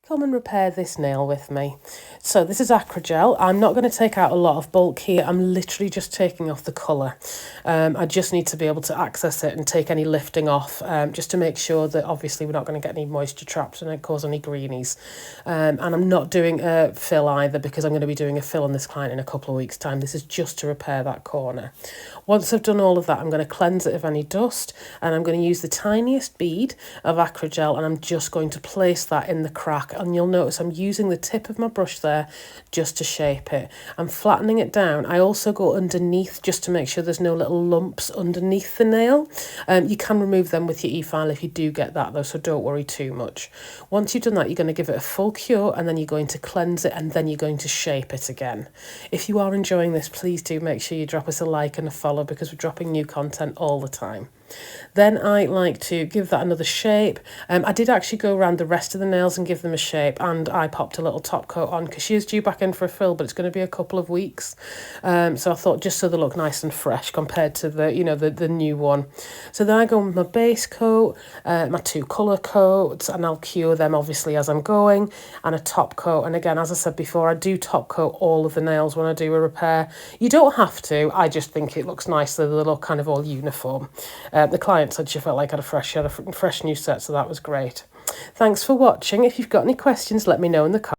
Come and repair this nail with me. So this is Acrygel. I'm not going to take out a lot of bulk here. I'm literally just taking off the colour. I just need to be able to access it and take any lifting off, just to make sure that obviously we're not going to get any moisture trapped and it cause any greenies. And I'm not doing a fill either, because I'm going to be doing a fill on this client in a couple of weeks' time. This is just to repair that corner. Once I've done all of that, I'm going to cleanse it of any dust, and I'm going to use the tiniest bead of Acrygel, and I'm just going to place that in the crack. And you'll notice I'm using the tip of my brush there just to shape it. I'm flattening it down. I also go underneath just to make sure there's no little lumps underneath the nail. You can remove them with your e-file if you do get that though, so don't worry too much. Once you've done that, you're going to give it a full cure, and then you're going to cleanse it, and then you're going to shape it again. If you are enjoying this, please do make sure you drop us a like and a follow, because we're dropping new content all the time. Then I like to give that another shape. I did actually go around the rest of the nails and give them a shape, and I popped a little top coat on because she is due back in for a fill, but it's going to be a couple of weeks. So I thought just so they look nice and fresh compared to the new one. So then I go with my base coat, my 2 colour coats, and I'll cure them obviously as I'm going, and a top coat. And again, as I said before, I do top coat all of the nails when I do a repair. You don't have to, I just think it looks nice that they look kind of all uniform. The client said she felt like I had a fresh new set, so that was great. Thanks for watching. If you've got any questions, let me know in the comments.